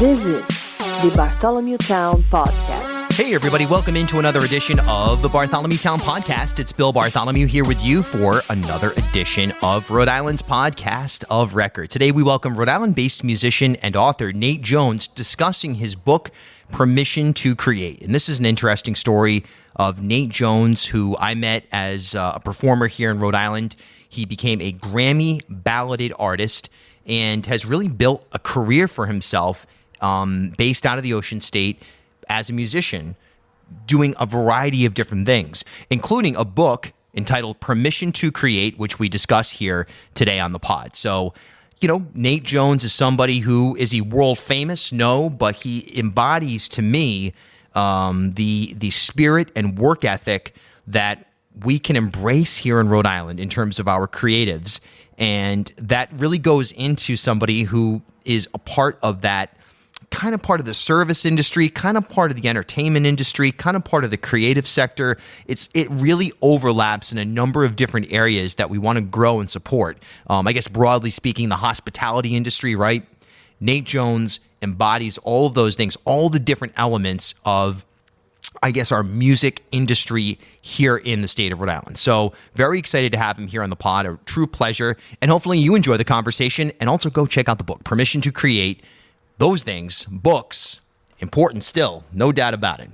This is the Bartholomew Town Podcast. Hey everybody, welcome into another edition of the Bartholomew Town Podcast. It's Bill Bartholomew here with you for another edition of Rhode Island's Podcast of Record. Today we welcome Rhode Island-based musician and author Nate Jones discussing his book, Permission to Create. And this is an interesting story of Nate Jones, who I met as a performer here in Rhode Island. He became a Grammy Balloted artist and has really built a career for himself based out of the Ocean State as a musician, doing a variety of different things, including a book entitled Permission to Create, which we discuss here today on the pod. So, you know, Nate Jones is somebody who, is he world famous? No, but he embodies to me the spirit and work ethic that we can embrace here in Rhode Island in terms of our creatives. And that really goes into somebody who is a part of that, kind of part of the service industry, kind of part of the entertainment industry, kind of part of the creative sector. It really overlaps in a number of different areas that we want to grow and support. I guess broadly speaking, the hospitality industry, right? Nate Jones embodies all of those things, all the different elements of, I guess, our music industry here in the state of Rhode Island. So very excited to have him here on the pod, a true pleasure. And hopefully you enjoy the conversation, and also go check out the book, Permission to Create. Those things, books, important still, no doubt about it.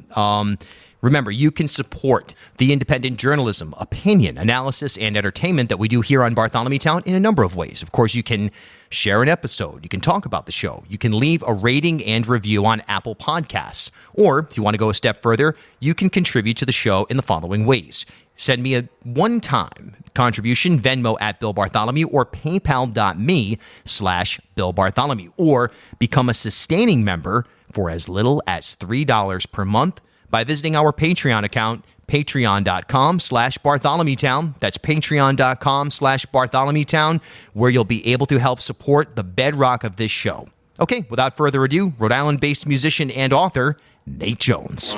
Remember, you can support the independent journalism, opinion, analysis, and entertainment that we do here on Bartholomew Town in a number of ways. Of course, you can share an episode. You can talk about the show. You can leave a rating and review on Apple Podcasts. Or, if you want to go a step further, you can contribute to the show in the following ways. Send me a one-time contribution, Venmo at Bill Bartholomew, or paypal.me/Bill Bartholomew, or become a sustaining member for as little as $3 per month by visiting our Patreon account, patreon.com/BartholomewTown. That's patreon.com/BartholomewTown, where you'll be able to help support the bedrock of this show. Okay, without further ado, Rhode Island-based musician and author, Nate Jones.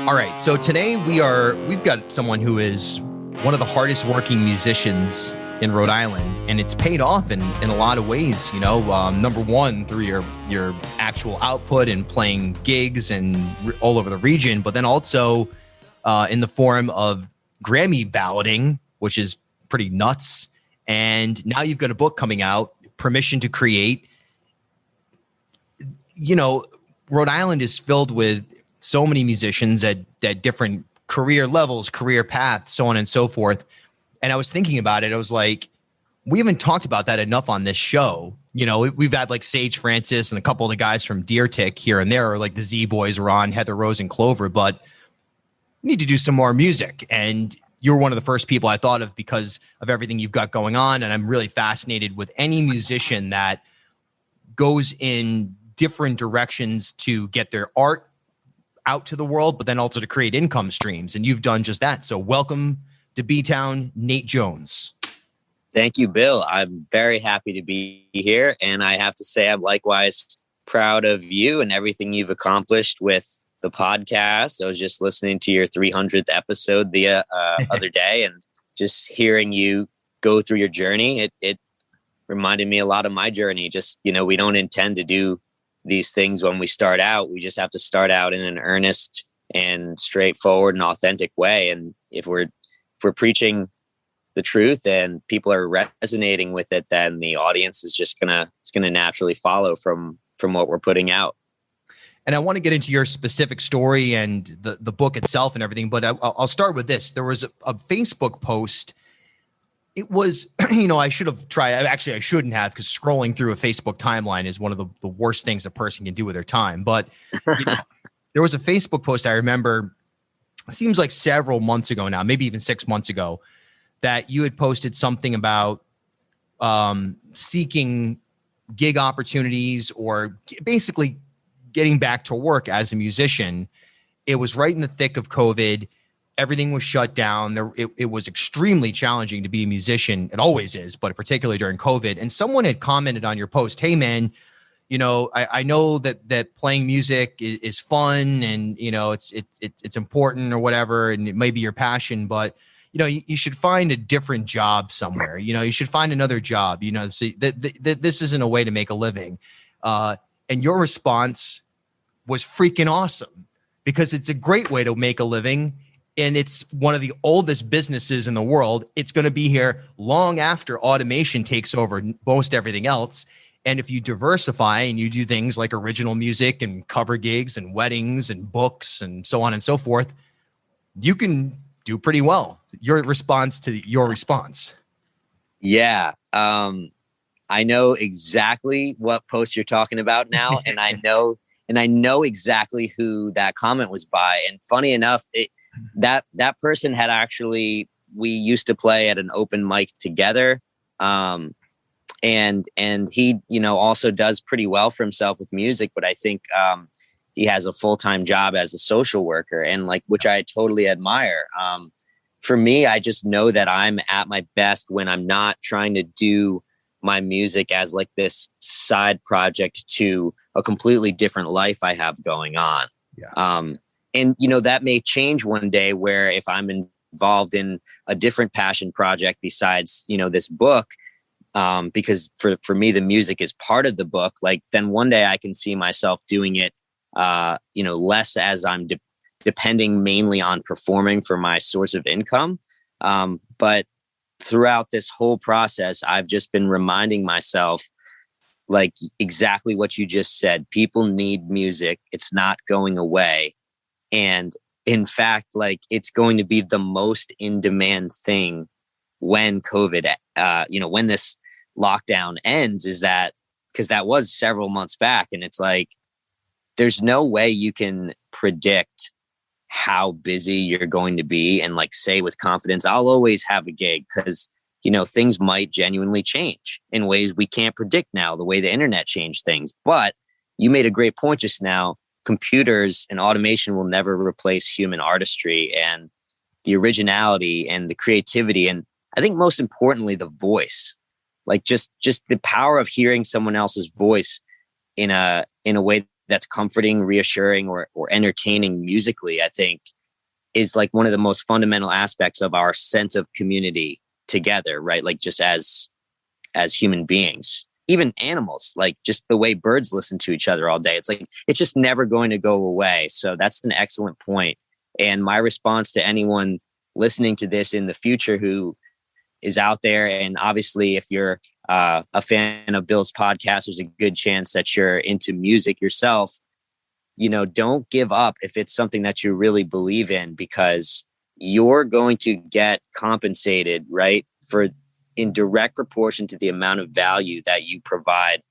All right, so today we've got someone who is one of the hardest working musicians in Rhode Island, and it's paid off in a lot of ways. You know, number one, through your actual output and playing gigs and all over the region, but then also in the form of Grammy balloting, which is pretty nuts. And now you've got a book coming out, Permission to Create. You know, Rhode Island is filled with so many musicians at different career levels, career paths, so on and so forth. And I was thinking about it. I was like, we haven't talked about that enough on this show. You know, we've had like Sage Francis and a couple of the guys from Deer Tick here and there, or like the Z Boys were on, Heather Rose and Clover, but we need to do some more music. And you're one of the first people I thought of because of everything you've got going on. And I'm really fascinated with any musician that goes in different directions to get their art out to the world, but then also to create income streams. And you've done just that. So welcome to BTOWN, Nate Jones. Thank you, Bill. I'm very happy to be here. And I have to say, I'm likewise proud of you and everything you've accomplished with the podcast. I was just listening to your 300th episode the other day, and just hearing you go through your journey, it reminded me a lot of my journey. Just, you know, we don't intend to do these things when we start out. We just have to start out in an earnest and straightforward and authentic way. And if we're preaching the truth and people are resonating with it, then the audience is just gonna naturally follow from what we're putting out. And I want to get into your specific story and the book itself and everything, but I'll start with this. There was a Facebook post. It was, you know, I should have tried. Actually, I shouldn't have, because scrolling through a Facebook timeline is one of the worst things a person can do with their time. But you know, there was a Facebook post I remember, it seems like several months ago now, maybe even 6 months ago, that you had posted something about seeking gig opportunities, or basically getting back to work as a musician. It was right in the thick of COVID. Everything was shut down. It was extremely challenging to be a musician. It always is, but particularly during COVID. And someone had commented on your post, "Hey man, you know, I know that playing music is fun, and you know it's important or whatever, and it may be your passion, but you should find a different job somewhere. You should find another job, so that this isn't a way to make a living. And your response was freaking awesome, because it's a great way to make a living. And it's one of the oldest businesses in the world. It's going to be here long after automation takes over most everything else. And if you diversify and you do things like original music and cover gigs and weddings and books and so on and so forth, you can do pretty well. Your response to your response. Yeah. I know exactly what post you're talking about now. And I know exactly who that comment was by. And funny enough, that person had actually, we used to play at an open mic together. And he, also does pretty well for himself with music, but I think, he has a full-time job as a social worker, and which I totally admire. For me, I just know that I'm at my best when I'm not trying to do my music as this side project to a completely different life I have going on. Yeah. And that may change one day, where if I'm involved in a different passion project besides, this book, because for me, the music is part of the book, then one day I can see myself doing it, less as I'm depending mainly on performing for my source of income. But throughout this whole process, I've just been reminding myself, exactly what you just said. People need music. It's not going away. And in fact, it's going to be the most in demand thing when COVID, when this lockdown ends, is that, because that was several months back. And it's there's no way you can predict how busy you're going to be and say with confidence, I'll always have a gig, because, things might genuinely change in ways we can't predict now, the way the internet changed things. But you made a great point just now. Computers and automation will never replace human artistry and the originality and the creativity. And I think most importantly, the voice, just the power of hearing someone else's voice in a way that's comforting, reassuring, or entertaining musically, I think is one of the most fundamental aspects of our sense of community together, right? Just as human beings, even animals, just the way birds listen to each other all day. It's it's just never going to go away. So that's an excellent point. And my response to anyone listening to this in the future who is out there, and obviously if you're a fan of Bill's podcast, there's a good chance that you're into music yourself. Don't give up if it's something that you really believe in, because you're going to get compensated, right, in direct proportion to the amount of value that you provide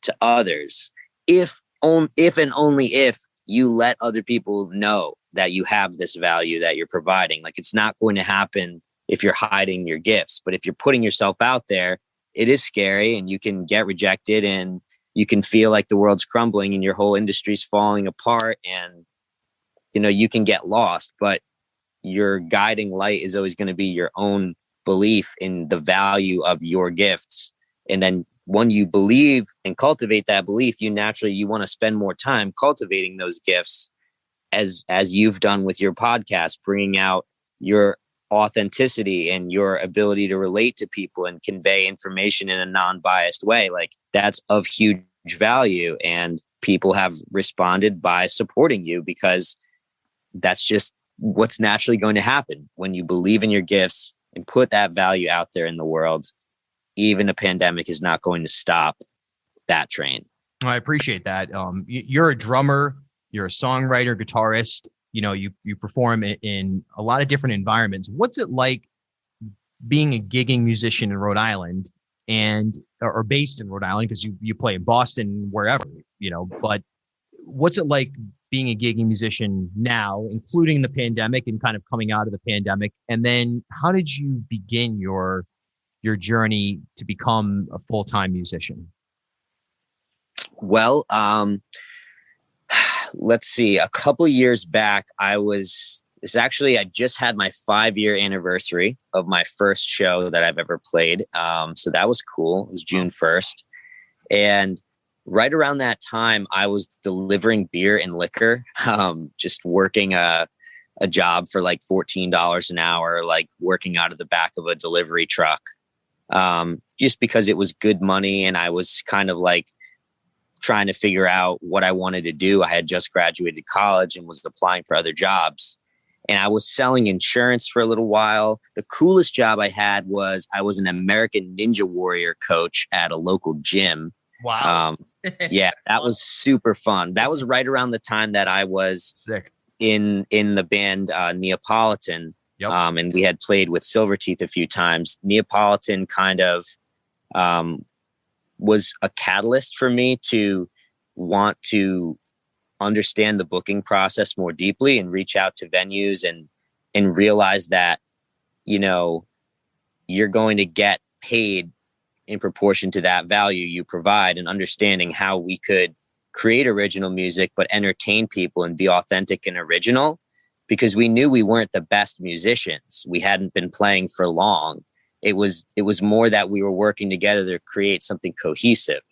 to others. If and only if you let other people know that you have this value that you're providing. It's not going to happen if you're hiding your gifts, but if you're putting yourself out there, it is scary, and you can get rejected, and you can feel like the world's crumbling and your whole industry's falling apart, and you can get lost. But your guiding light is always going to be your own belief in the value of your gifts. And then when you believe and cultivate that belief, you want to spend more time cultivating those gifts, as you've done with your podcast, bringing out your authenticity and your ability to relate to people and convey information in a non-biased way. That's of huge value, and people have responded by supporting you, because that's just what's naturally going to happen when you believe in your gifts and put that value out there in the world. Even a pandemic is not going to stop that train. I appreciate that. You're a drummer, you're a songwriter, guitarist. You perform in a lot of different environments. What's it like being a gigging musician in Rhode Island or based in Rhode Island, because you play in Boston, wherever, but what's it like being a gigging musician now, including the pandemic and kind of coming out of the pandemic? And then how did you begin your journey to become a full-time musician? Well, let's see. A couple years back, I just had my 5-year anniversary of my first show that I've ever played. So that was cool. It was June 1st. And right around that time, I was delivering beer and liquor, just working a a job for like $14 an hour, like working out of the back of a delivery truck, just because it was good money. And I was kind of like trying to figure out what I wanted to do. I had just graduated college and was applying for other jobs. And I was selling insurance for a little while. The coolest job I had was I was an American Ninja Warrior coach at a local gym. Wow. Yeah, that was super fun. That was right around the time that I was Sick. in the band Neapolitan. Yep. And we had played with Silverteeth a few times. Neapolitan kind of was a catalyst for me to want to understand the booking process more deeply and reach out to venues and realize that, you know, you're going to get paid in proportion to that value you provide, and understanding how we could create original music, but entertain people and be authentic and original, because we knew we weren't the best musicians. We hadn't been playing for long. It was more that we were working together to create something cohesive.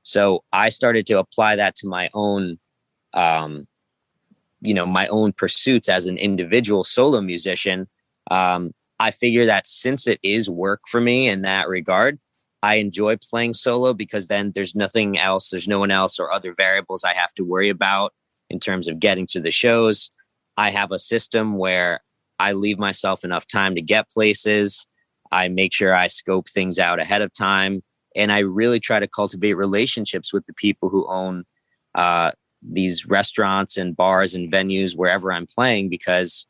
So I started to apply that to my own, my own pursuits as an individual solo musician. I figure that since it is work for me in that regard, I enjoy playing solo, because then there's nothing else, there's no one else or other variables I have to worry about in terms of getting to the shows. I have a system where I leave myself enough time to get places. I make sure I scope things out ahead of time. And I really try to cultivate relationships with the people who own these restaurants and bars and venues wherever I'm playing, because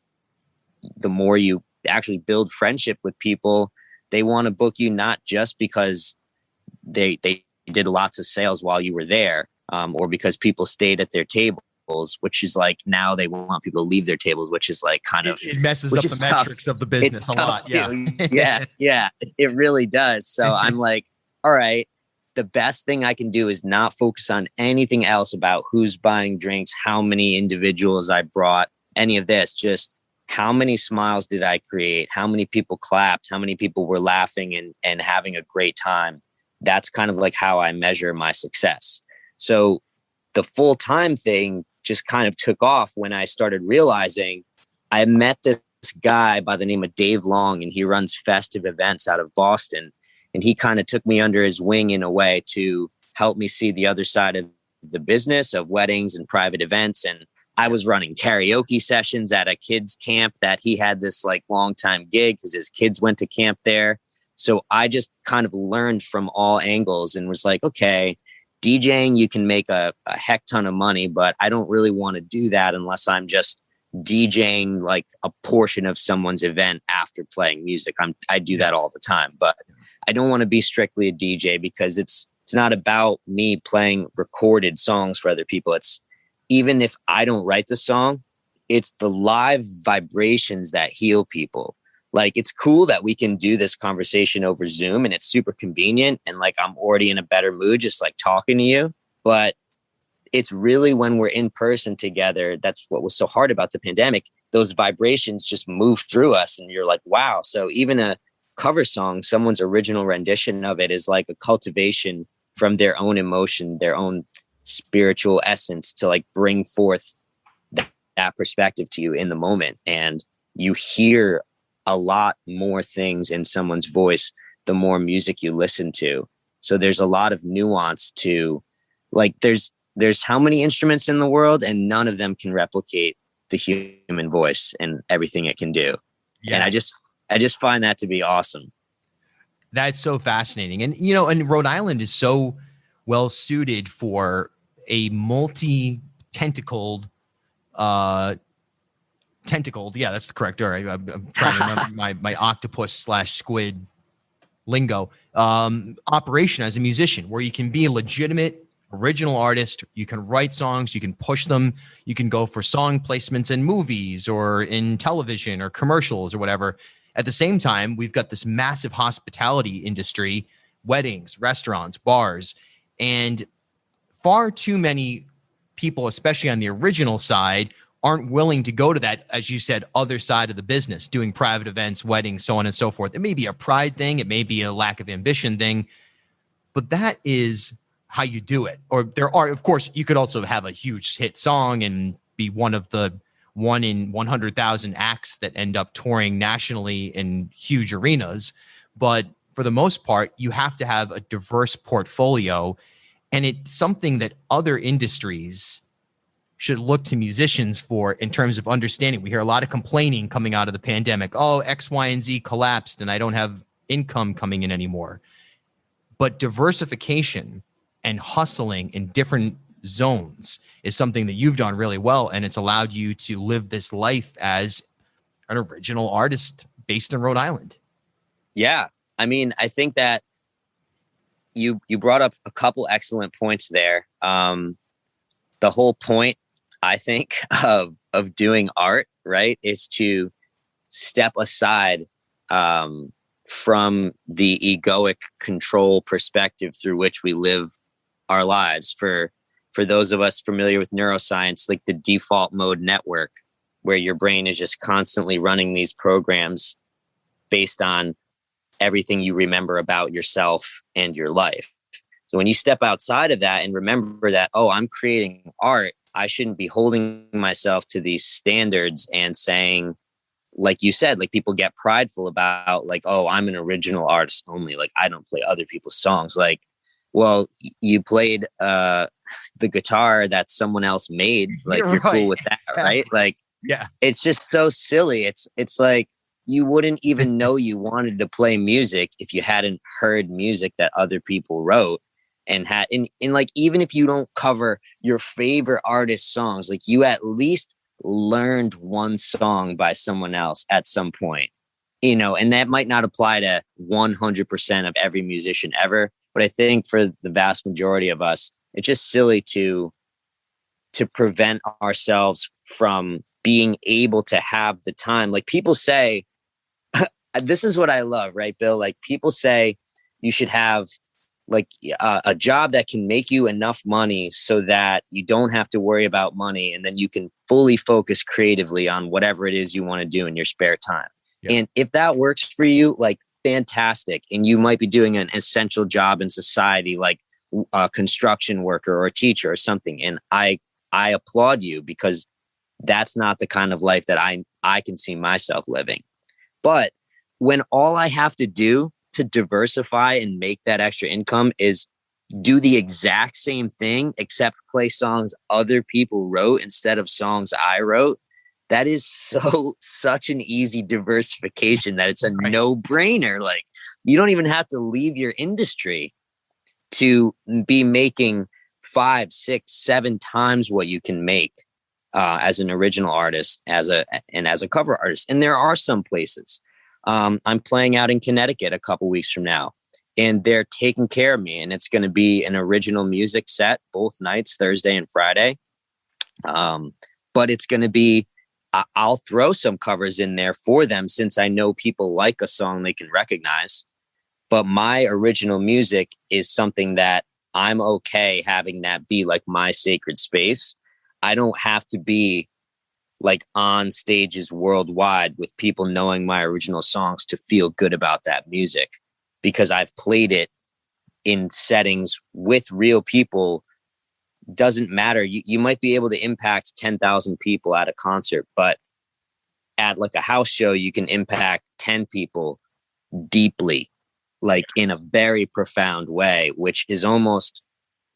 the more you actually build friendship with people, they want to book you not just because they did lots of sales while you were there, or because people stayed at their tables, which is like, now they want people to leave their tables, which is like kind of, it messes up the metrics of the business a lot. Yeah. Yeah, it really does. So I'm like, all right, the best thing I can do is not focus on anything else about who's buying drinks, how many individuals I brought, any of this. Just how many smiles did I create? How many people clapped? How many people were laughing and having a great time? That's kind of like how I measure my success. So the full-time thing just kind of took off when I started realizing I met this guy by the name of Dave Long, and he runs festive events out of Boston. And he kind of took me under his wing in a way to help me see the other side of the business of weddings and private events. And I was running karaoke sessions at a kids camp that he had this like long time gig because his kids went to camp there. So I just kind of learned from all angles and was like, okay, DJing, you can make a heck ton of money, but I don't really want to do that unless I'm just DJing like a portion of someone's event after playing music. I do that all the time, but I don't want to be strictly a DJ, because it's not about me playing recorded songs for other people. It's, even if I don't write the song, it's the live vibrations that heal people. Like, it's cool that we can do this conversation over Zoom and it's super convenient. And like, I'm already in a better mood, just like talking to you. But it's really when we're in person together. That's what was so hard about the pandemic. Those vibrations just move through us and you're like, wow. So even a cover song, someone's original rendition of it is like a cultivation from their own emotion, their own spiritual essence to like bring forth that perspective to you in the moment. And you hear a lot more things in someone's voice the more music you listen to. So there's a lot of nuance to, like, there's how many instruments in the world, and none of them can replicate the human voice and everything it can do. Yeah. And I just find that to be awesome. That's so fascinating. And, you know, and Rhode Island is so well suited for a multi-tentacled, yeah, that's the correct word. I'm trying to remember my octopus / squid lingo, operation as a musician, where you can be a legitimate original artist. You can write songs, you can push them, you can go for song placements in movies or in television or commercials or whatever. At the same time, we've got this massive hospitality industry, weddings, restaurants, bars, and far too many people, especially on the original side, aren't willing to go to that, as you said, other side of the business, doing private events, weddings, so on and so forth. It may be a pride thing. It may be a lack of ambition thing, but that is how you do it. Or there are, of course, you could also have a huge hit song and be one of the 1 in 100,000 acts that end up touring nationally in huge arenas. But for the most part, you have to have a diverse portfolio. And it's something that other industries should look to musicians for in terms of understanding. We hear a lot of complaining coming out of the pandemic. Oh, X, Y, and Z collapsed and I don't have income coming in anymore. But diversification and hustling in different zones is something that you've done really well. And it's allowed you to live this life as an original artist based in Rhode Island. Yeah. I mean, I think that you brought up a couple excellent points there. The whole point, I think, of doing art, right, is to step aside from the egoic control perspective through which we live our lives. For those of us familiar with neuroscience, like the default mode network, where your brain is just constantly running these programs based on everything you remember about yourself and your life. So when you step outside of that and remember that, oh, I'm creating art, I shouldn't be holding myself to these standards and saying, like you said, like people get prideful about like, oh, I'm an original artist only. Like I don't play other people's songs. Like, well, you played the guitar that someone else made. Like you're right. Cool with that, exactly. Right? Like, yeah, it's just so silly. It's like you wouldn't even know you wanted to play music if you hadn't heard music that other people wrote and had. And like, even if you don't cover your favorite artist songs, like you at least learned one song by someone else at some point, you know, and that might not apply to 100% of every musician ever. But I think for the vast majority of us, it's just silly to prevent ourselves from being able to have the time. Like people say, this is what I love, right, Bill? Like people say you should have like a job that can make you enough money so that you don't have to worry about money. And then you can fully focus creatively on whatever it is you want to do in your spare time. Yeah. And if that works for you, like fantastic. And you might be doing an essential job in society, like a construction worker or a teacher or something. And I applaud you because that's not the kind of life that I can see myself living. But when all I have to do to diversify and make that extra income is do the exact same thing, except play songs other people wrote instead of songs I wrote, that is such an easy diversification that it's a no-brainer. Like you don't even have to leave your industry to be making 5, 6, 7 times what you can make as an original artist, as a cover artist. And there are some places. I'm playing out in Connecticut a couple weeks from now, and they're taking care of me. And it's going to be an original music set both nights, Thursday and Friday. But it's going to be, I'll throw some covers in there for them since I know people like a song they can recognize. But my original music is something that I'm okay having that be like my sacred space. I don't have to be like on stages worldwide with people knowing my original songs to feel good about that music, because I've played it in settings with real people. Doesn't matter. You might be able to impact 10,000 people at a concert, but at like a house show, you can impact 10 people deeply, like in a very profound way, which is almost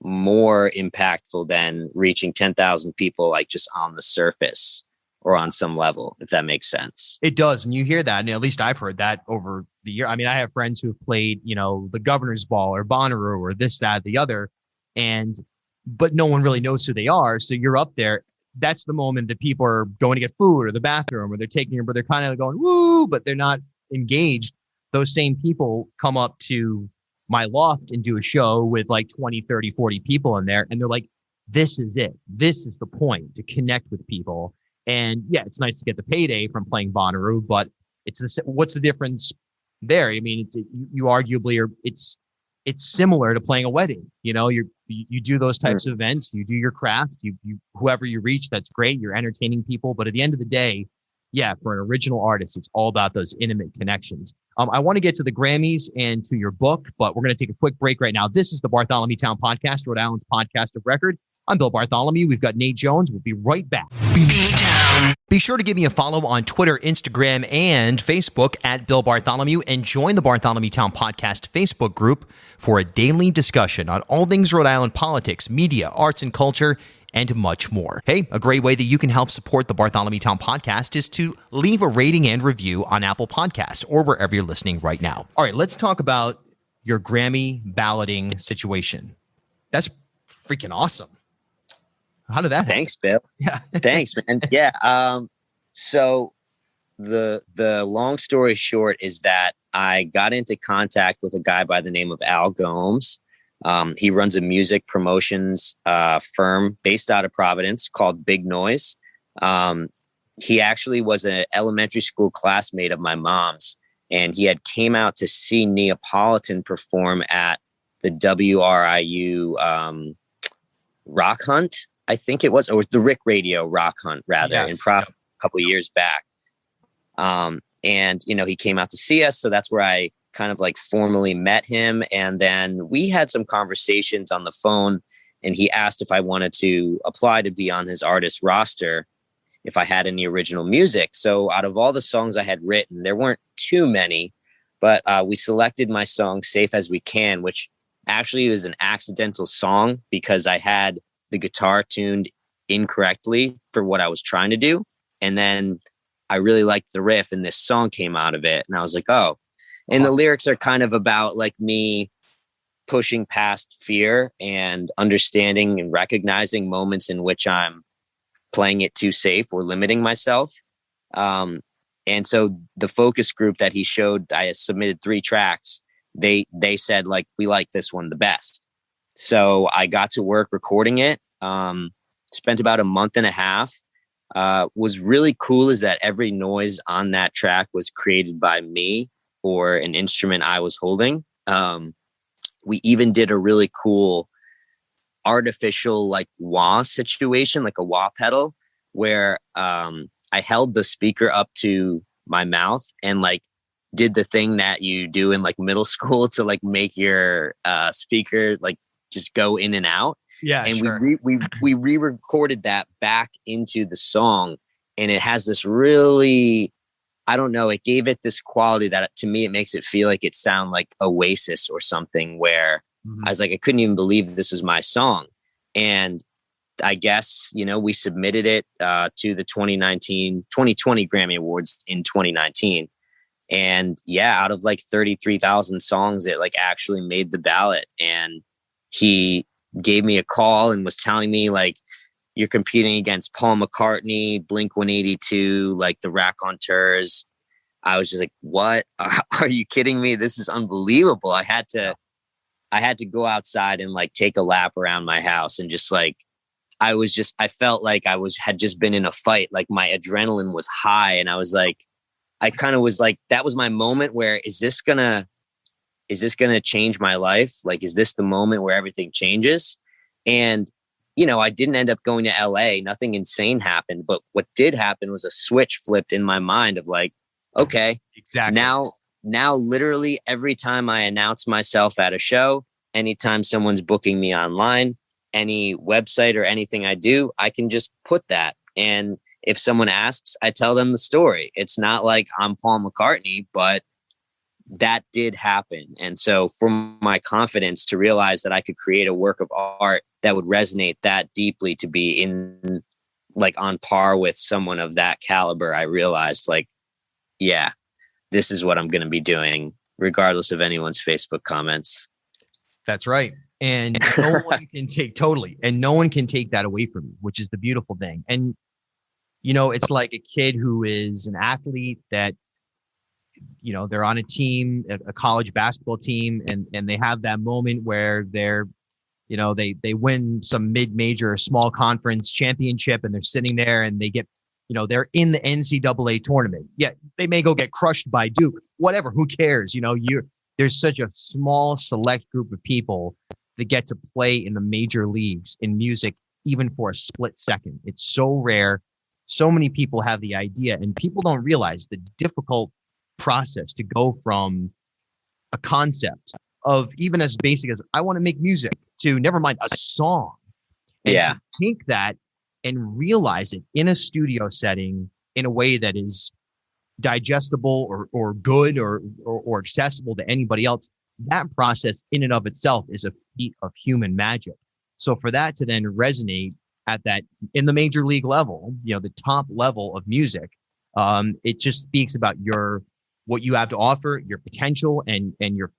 more impactful than reaching 10,000 people, like just on the surface or on some level, if that makes sense. It does. And you hear that. And at least I've heard that over the year. I mean, I have friends who've played, you know, the Governor's Ball or Bonnaroo or this, that, the other, but no one really knows who they are. So you're up there. That's the moment that people are going to get food or the bathroom, or they're taking, but they're kind of going, woo, but they're not engaged. Those same people come up to my loft and do a show with like 20, 30, 40 people in there. And they're like, this is it. This is the point, to connect with people. And yeah, it's nice to get the payday from playing Bonnaroo, but what's the difference there? I mean, you arguably are, it's similar to playing a wedding. You know, you do those types of events, you do your craft, you whoever you reach, that's great. You're entertaining people. But at the end of the day, yeah, for an original artist, it's all about those intimate connections. I want to get to the Grammys and to your book, but we're going to take a quick break right now. This is the Bartholomew Town Podcast, Rhode Island's podcast of record. I'm Bill Bartholomew. We've got Nate Jones. We'll be right back. BTOWN. Be sure to give me a follow on Twitter, Instagram, and Facebook at Bill Bartholomew, and join the Bartholomew Town Podcast Facebook group for a daily discussion on all things Rhode Island politics, media, arts and culture, and much more. Hey, a great way that you can help support the Bartholomew Town Podcast is to leave a rating and review on Apple Podcasts or wherever you're listening right now. All right, let's talk about your Grammy balloting situation. That's freaking awesome. How did that happen? Thanks, Bill. Yeah. Thanks, man. Yeah. So the long story short is that I got into contact with a guy by the name of Al Gomes. He runs a music promotions firm based out of Providence called Big Noise. He actually was an elementary school classmate of my mom's, and he had came out to see Neapolitan perform at the WRIU Rock Hunt, I think it was, or the Rick Radio Rock Hunt, rather, yes. a couple of years back. And, he came out to see us. So that's where I kind of like formally met him. And then we had some conversations on the phone, and he asked if I wanted to apply to be on his artist roster if I had any original music. So out of all the songs I had written, there weren't too many, but we selected my song Safe As We Can, which actually was an accidental song because I had the guitar tuned incorrectly for what I was trying to do. And then I really liked the riff and this song came out of it. And I was like, oh, and the lyrics are kind of about like me pushing past fear and understanding and recognizing moments in which I'm playing it too safe or limiting myself. And so the focus group that he showed, I submitted 3 tracks. They said like, we like this one the best. So I got to work recording it, spent about a month and a half. Was really cool is that every noise on that track was created by me or an instrument I was holding. We even did a really cool artificial like wah situation, like a wah pedal, where I held the speaker up to my mouth and like did the thing that you do in like middle school to like make your speaker like just go in and out. Yeah, and sure. we re-recorded that back into the song, and it has this really, I don't know, it gave it this quality that to me it makes it feel like it sound like Oasis or something, where I was like, I couldn't even believe this was my song. And I guess, we submitted it to the 2020 Grammy Awards in 2019. And yeah, out of like 33,000 songs, it like actually made the ballot. And he gave me a call and was telling me like, you're competing against Paul McCartney, Blink-182, like the Raconteurs. I was just like, what? Are you kidding me? This is unbelievable. I had to go outside and like take a lap around my house and just like, I felt like had just been in a fight. Like my adrenaline was high. And I was like, I kind of was like, that was my moment where is this gonna change my life? Like, is this the moment where everything changes? And, I didn't end up going to LA. Nothing insane happened. But what did happen was a switch flipped in my mind of like, okay, exactly. Now literally every time I announce myself at a show, anytime someone's booking me online, any website or anything I do, I can just put that. And if someone asks, I tell them the story. It's not like I'm Paul McCartney, but that did happen. And so for my confidence to realize that I could create a work of art that would resonate that deeply to be in like on par with someone of that caliber, I realized like, yeah, this is what I'm going to be doing regardless of anyone's Facebook comments. That's right. And no one can take no one can take that away from you, which is the beautiful thing. And, it's like a kid who is an athlete that, they're on a team, a college basketball team, and they have that moment where they're, they win some mid-major or small conference championship, and they're sitting there and they get, they're in the NCAA tournament. Yeah, they may go get crushed by Duke, whatever, who cares? There's such a small select group of people that get to play in the major leagues in music, even for a split second. It's so rare. So many people have the idea, and people don't realize the difficult process to go from a concept of even as basic as I want to make music to never mind a song. And to take that and realize it in a studio setting in a way that is digestible or good or accessible to anybody else, that process in and of itself is a feat of human magic. So for that to then resonate at that in the major league level, the top level of music, it just speaks about what you have to offer, your potential and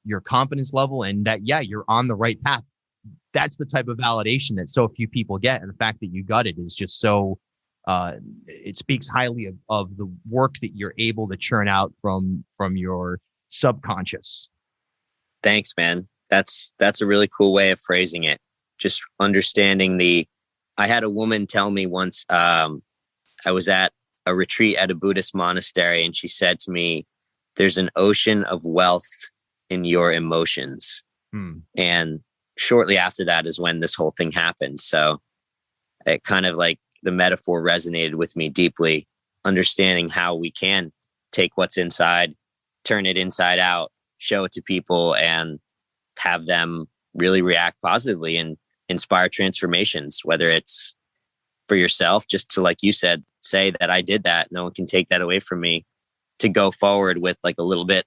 your confidence level, and that, you're on the right path. That's the type of validation that so few people get. And the fact that you got it is just so, it speaks highly of the work that you're able to churn out from your subconscious. Thanks, man. That's a really cool way of phrasing it. Just understanding I had a woman tell me once, I was at a retreat at a Buddhist monastery, and she said to me, there's an ocean of wealth in your emotions. And shortly after that is when this whole thing happened. So it kind of like the metaphor resonated with me deeply, understanding how we can take what's inside, turn it inside out, show it to people, and have them really react positively and inspire transformations, whether it's for yourself, just to, like you said, say that I did that. No one can take that away from me, to go forward with like a little bit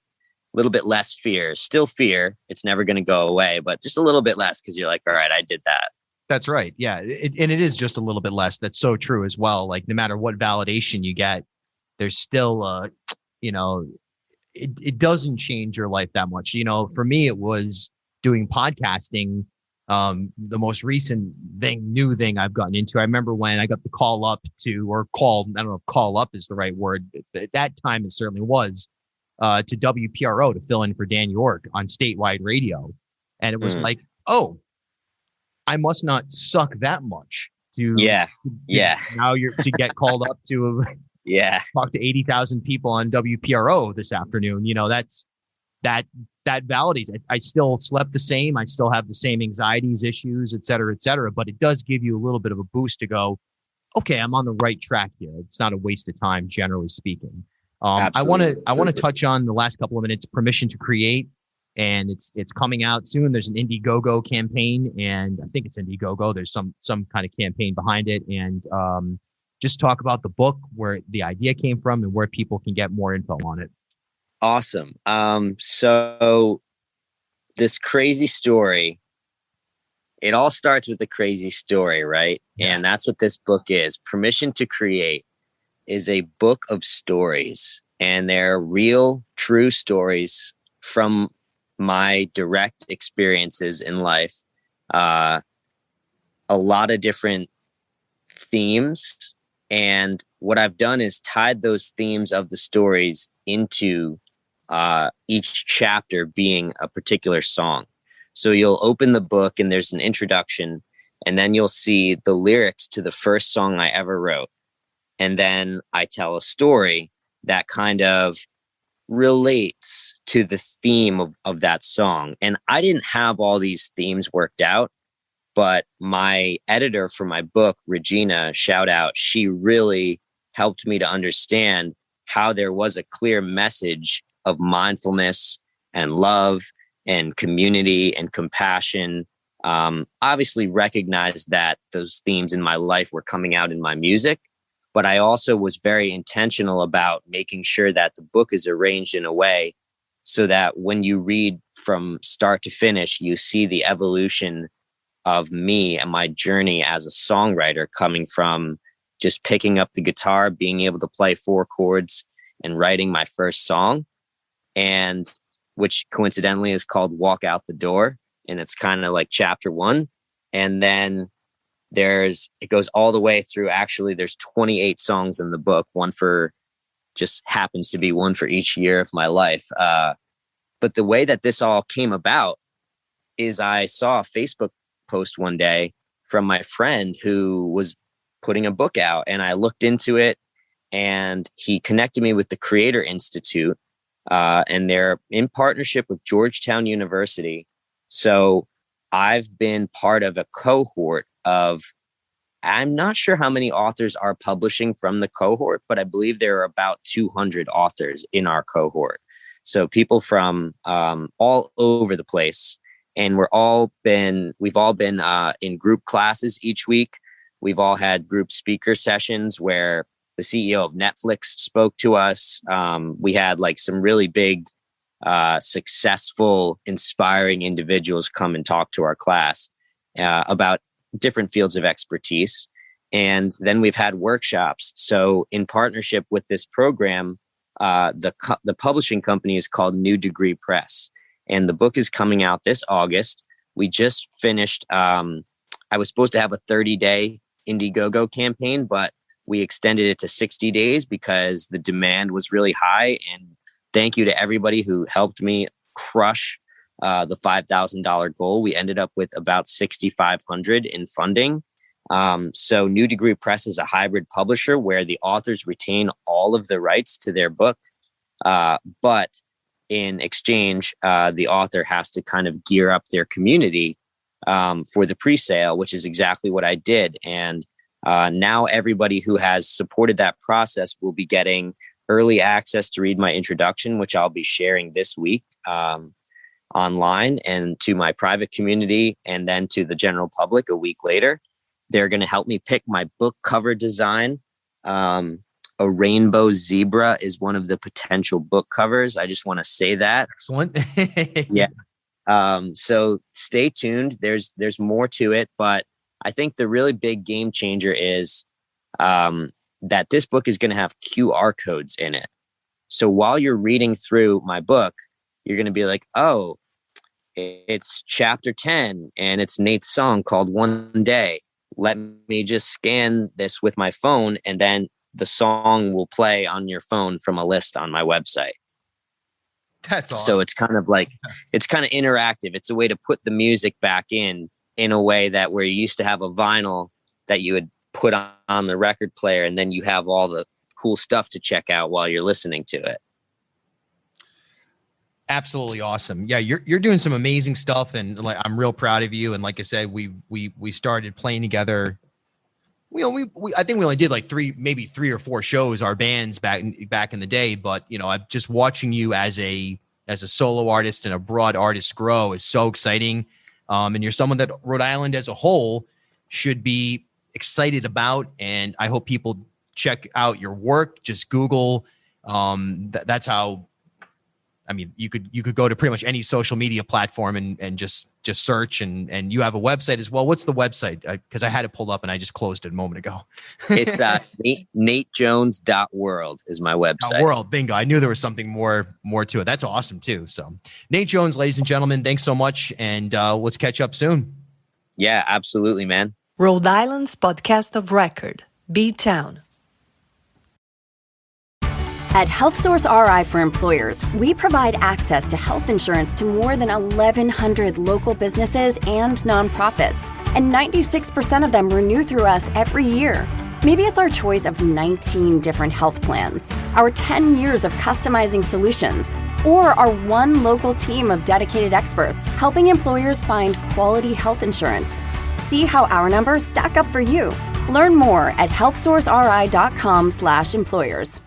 less fear, still fear. It's never going to go away, but just a little bit less, because you're like, all right, I did that. That's right. Yeah. And it is just a little bit less. That's so true as well. Like no matter what validation you get, there's still, it doesn't change your life that much. For me, it was doing podcasting. The most recent new thing I've gotten into. I remember when I got the call up I don't know if call up is the right word. But at that time, it certainly was, to WPRO to fill in for Dan York on statewide radio. And it was like, oh, I must not suck that much now you're to get called up to talk to 80,000 people on WPRO this afternoon. That validates it. I still slept the same. I still have the same anxieties, issues, et cetera, but it does give you a little bit of a boost to go, okay, I'm on the right track here. It's not a waste of time, generally speaking. I want to touch on the last couple of minutes, Permission to Create, and it's coming out soon. There's an Indiegogo campaign, and I think it's Indiegogo. There's some kind of campaign behind it, and just talk about the book, where the idea came from, and where people can get more info on it. Awesome. So this crazy story, it all starts with a crazy story, right? Yeah. And that's what this book is. Permission to Create is a book of stories, and they're real, true stories from my direct experiences in life. A lot of different themes. And what I've done is tied those themes of the stories into each chapter being a particular song. So you'll open the book and there's an introduction, and then you'll see the lyrics to the first song I ever wrote. And then I tell a story that kind of relates to the theme of that song. And I didn't have all these themes worked out, but my editor for my book, Regina, shout out, she really helped me to understand how there was a clear message of mindfulness and love and community and compassion. Obviously recognized that those themes in my life were coming out in my music, but I also was very intentional about making sure that the book is arranged in a way so that when you read from start to finish, you see the evolution of me and my journey as a songwriter, coming from just picking up the guitar, being able to play 4 chords and writing my first song, and which coincidentally is called Walk Out the Door. And it's kind of like chapter 1. And then it goes all the way through. Actually, there's 28 songs in the book. Just happens to be one for each year of my life. But the way that this all came about is I saw a Facebook post one day from my friend who was putting a book out, and I looked into it, and he connected me with the Creator Institute, and they're in partnership with Georgetown University. So I've been part of a cohort of, I'm not sure how many authors are publishing from the cohort, but I believe there are about 200 authors in our cohort. So people from all over the place. And we've all been in group classes each week. We've all had group speaker sessions where the CEO of Netflix spoke to us. We had like some really big, successful, inspiring individuals come and talk to our class about different fields of expertise. And then we've had workshops. So in partnership with this program, the publishing company is called New Degree Press. And the book is coming out this August. We just finished, I was supposed to have a 30-day Indiegogo campaign, but we extended it to 60 days because the demand was really high. And thank you to everybody who helped me crush the $5,000 goal. We ended up with about $6,500 in funding. So New Degree Press is a hybrid publisher where the authors retain all of the rights to their book. But in exchange, the author has to kind of gear up their community for the pre-sale, which is exactly what I did. And now everybody who has supported that process will be getting early access to read my introduction, which I'll be sharing this week online and to my private community and then to the general public a week later. They're going to help me pick my book cover design. A rainbow zebra is one of the potential book covers. I just want to say that. Excellent. Yeah. So stay tuned. There's more to it, but I think the really big game changer is that this book is going to have QR codes in it. So while you're reading through my book, you're going to be like, oh, it's chapter 10 and it's Nate's song called One Day. Let me just scan this with my phone and then the song will play on your phone from a list on my website. That's awesome. So it's kind of interactive. It's a way to put the music back in a way that where you used to have a vinyl that you would put on the record player and then you have all the cool stuff to check out while you're listening to it. Absolutely awesome. Yeah, you're doing some amazing stuff, and like I'm real proud of you. And like I said, we started playing together. I think we only did like maybe three or four shows, our bands back in the day. But I'm just watching you as a solo artist and a broad artist grow is so exciting. And you're someone that Rhode Island as a whole should be excited about. And I hope people check out your work. Just Google. That's how. I mean, you could go to pretty much any social media platform and just search and you have a website as well. What's the website? Because I had it pulled up and I just closed it a moment ago. It's natejones.world is my website. World, bingo. I knew there was something more to it. That's awesome too. So Nate Jones, ladies and gentlemen, thanks so much. And let's catch up soon. Yeah, absolutely, man. Rhode Island's podcast of record, BTOWN. At HealthSource RI for Employers, we provide access to health insurance to more than 1,100 local businesses and nonprofits, and 96% of them renew through us every year. Maybe it's our choice of 19 different health plans, our 10 years of customizing solutions, or our one local team of dedicated experts helping employers find quality health insurance. See how our numbers stack up for you. Learn more at healthsourceri.com/employers.